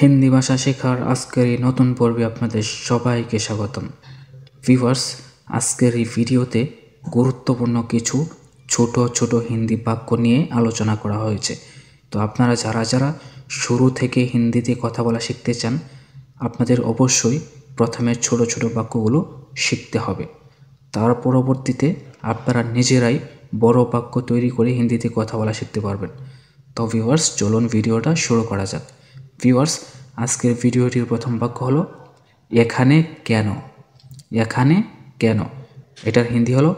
হিন্দি ভাষা শেখার আজকের এই নতুন পর্বে আপনাদের সবাইকে স্বাগতম। ভিউয়ার্স, আজকের এই ভিডিওতে গুরুত্বপূর্ণ কিছু ছোট ছোট হিন্দি বাক্য নিয়ে আলোচনা করা হয়েছে। তো আপনারা যারা শুরু থেকে হিন্দিতে কথা বলা শিখতে চান, আপনাদের অবশ্যই প্রথমে ছোট ছোট বাক্যগুলো শিখতে হবে। তার পরবর্তীতে আপনারা নিজেরাই বড় বাক্য তৈরি করে হিন্দিতে কথা বলা শিখতে পারবেন। তো ভিউয়ার্স, চলুন ভিডিওটা শুরু করা যাক। ভিউয়ার্স, আজকের ভিডিওটির প্রথম বাক্য হলো এখানে কেন। এখানে কেন, এটার হিন্দি হলো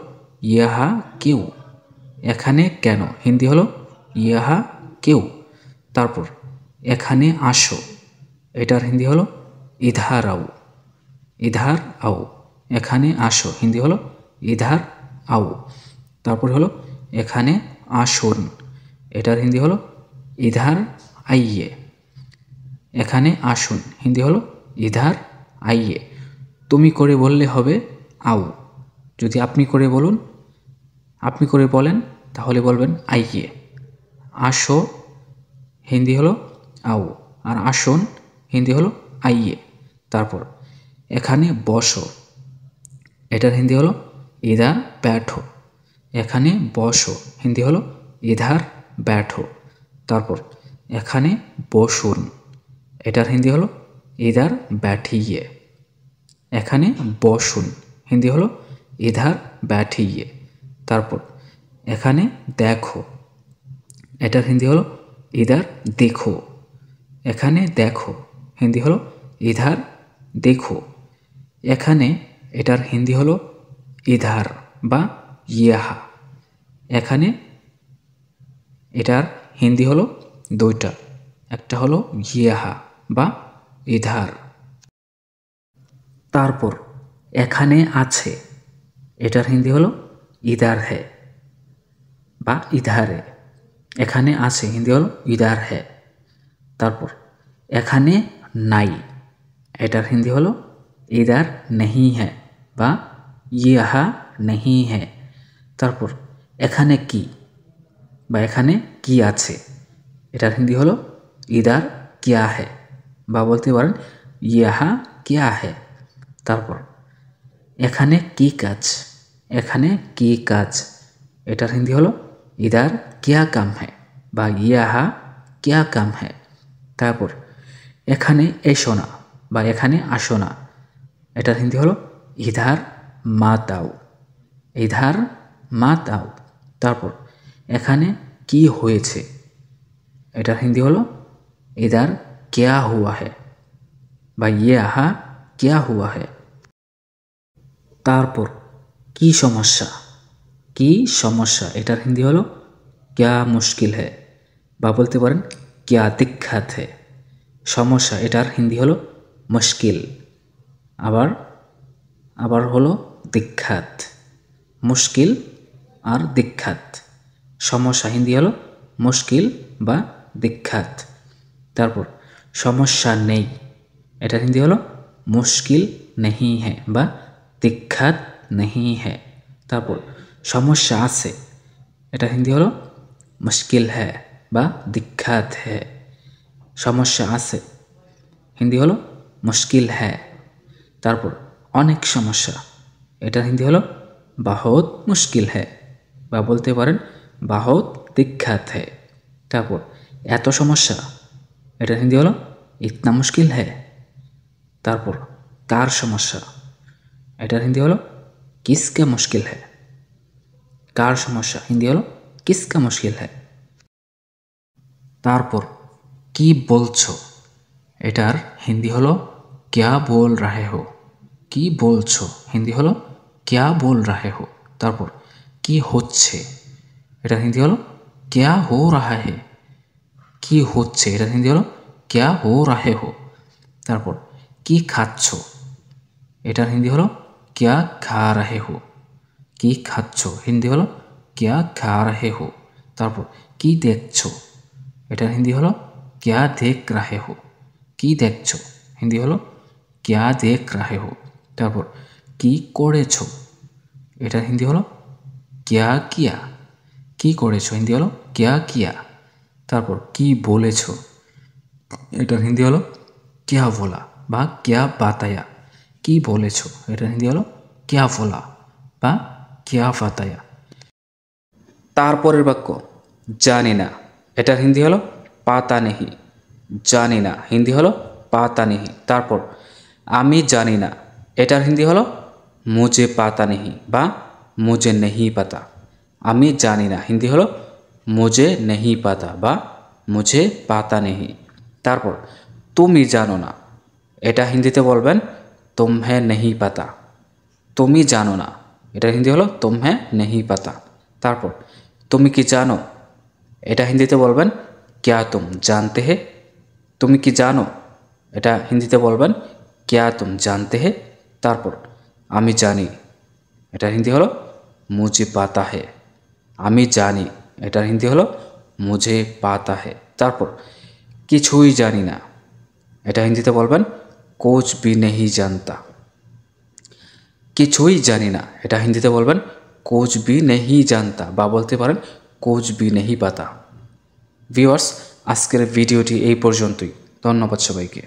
ইহা কেউ। এখানে কেন, হিন্দি হলো ইহা কেউ। তারপর এখানে আসো, এটার হিন্দি হলো ইধার আও। ইধার আও, এখানে আসো, হিন্দি হলো ইধার আও। তারপর হলো এখানে আসুন, এটার হিন্দি হলো ইধার আইয়ে। এখানে আসুন, হিন্দি হলো ইধার আইয়ে। তুমি করে বললে হবে আও। যদি আপনি করে বলেন তাহলে বলবেন আইয়ে। আসো, হিন্দি হলো আও, আর আসুন হিন্দি হলো আইয়ে। তারপর এখানে বসো, এটার হিন্দি হলো ইধার ব্যাঠো। এখানে বসো, হিন্দি হলো ইধার ব্যাঠো। তারপর এখানে বসুন, এটার হিন্দি হলো ইধার ব্যাঠিয়ে। এখানে বসুন, হিন্দি হলো ইধার ব্যাঠিয়ে। তারপর এখানে দেখো, এটার হিন্দি হলো ইধার দেখো। এখানে দেখো, হিন্দি হলো ইধার দেখো। এখানে, এটার হিন্দি হলো ইধার বা ইহা। এখানে, এটার হিন্দি হলো দুইটা, একটা হলো ইহা বা ইধার। তারপর এখানে আছে, এটার হিন্দি হলো ইধার হে বা ইধারে। এখানে আছে, হিন্দি হলো ইধার হে। তারপর এখানে নাই, এটার হিন্দি হলো ইধার নেহি হে বা ইহা নেহি হে। তারপর এখানে কি বা এখানে কি আছে, এটার হিন্দি হলো ইধার কিয়া হে বা বলতে পারেন ইহা কিয়া হে। তারপর এখানে কি কাজ, এখানে কি কাজ, এটার হিন্দি হলো ইধার কিয়া কাম হে বা ইহা কিয়া কাম হে। তারপর এখানে এসো না বা এখানে আসো না, এটার হিন্দি হলো ইধার মাত আও। ইধার মাত আও। তারপর এখানে কি হয়েছে, এটার হিন্দি হলো ইধার কিয়া হুয়া হে বা ইহা কিয়া হুয়া হে। তারপর কি সমস্যা, কি সমস্যা, এটার হিন্দি হলো কিয়া মুশকিল হে বা বলতে পারেন কিয়া দিক্কত হে। সমস্যা, এটার হিন্দি হলো মুশকিল। আবার হলো দিক্কত। মুশকিল আর দিক্কত। সমস্যা হিন্দি হলো মুশকিল বা দিক্কত। তারপর সমস্যা নেই, এটার হিন্দি হলো মুশকিল নেহি হে বা দিক্কত নেহি হে। তারপর সমস্যা আছে, এটার হিন্দি হলো মুশকিল হে বা দিক্কত হে। সমস্যা আছে, হিন্দি হলো মুশকিল হে। তারপর অনেক সমস্যা, এটার হিন্দি হলো বহুত মুশকিল হে বা বলতে পারেন বহুত দিক্কত হে। তারপর এত সমস্যা, এটার হিন্দি হলো ইতনা মুশকিল হে। তারপর কার সমস্যা, এটার হিন্দি হলো কিসকা মুশকিল হে। কার সমস্যা, হিন্দি হলো কিসকা মুশকিল হে। তারপর কি বলছো, এটার হিন্দি হলো ক্যা बोल रहे हो। কি বলছো, হিন্দি হলো ক্যা बोल रहे हो। তারপর কি হচ্ছে, এটার হিন্দি হলো ক্যা हो रहा है। কি হচ্ছে, এটার হিন্দি হলো ক্যা हो रहे हो। তারপর কি খাচ্ছ, এটার হিন্দি হলো ক্যা খা रहे हो। কি খাচ্ছ, হিন্দি হলো ক্যা খা रहे हो। তারপর কি দেখছো, এটার হিন্দি হলো ক্যা দেখ रहे हो। কি দেখছো, হিন্দি হলো ক্যা দেখ रहे हो। তারপর কি করেছো, এটার হিন্দি হলো ক্যা কিয়া। কি করেছো, হিন্দি হলো ক্যা কিয়া। তারপর কি বলেছো, এটার হিন্দি হলো क्या बोला বা क्या बताया, কি বলেছো, এটা হিন্দি হলো क्या बोला বা क्या बताया। তারপরের বাক্য জানি না, এটার হিন্দি হলো পাতা নেহি। জানি না হিন্দি হলো পাতা নেহি। তারপর আমি জানি না, এটার হিন্দি হলো মুঝে পাতা নেহি বা মুঝে নেহি পাতা। আমি জানি না হিন্দি হলো মুঝে নেহি পাতা বা মুঝে পাতা নেহি। তারপর তুমি জানো না, এটা হিন্দিতে বলবেন তুমহে নেহি পাতা। তুমি জানো না, এটা হিন্দি হলো তুমহে নেহি পাতা। তারপর তুমি কি জানো, এটা হিন্দিতে বলবেন ক্যা তুম জানতে হে। তুমি কি জানো, এটা হিন্দিতে বলবেন ক্যা তুম জানতে হে। তারপর আমি জানি, এটা হিন্দি হলো মুঝে পাতা হে। আমি জানি, এটার হিন্দি হলো মুঝে পাতা হে। তারপর কিছুই জানি না, এটা হিন্দিতে বলবেন কুছ ভি নেহি জানতা। কিছুই জানি না, এটা হিন্দিতে বলবেন কুছ ভি নেহি জানতা বা বলতে পারেন কুছ ভি নেহি পাতা। ভিউয়ার্স, আজকের ভিডিওটি এই পর্যন্তই। ধন্যবাদ সবাইকে।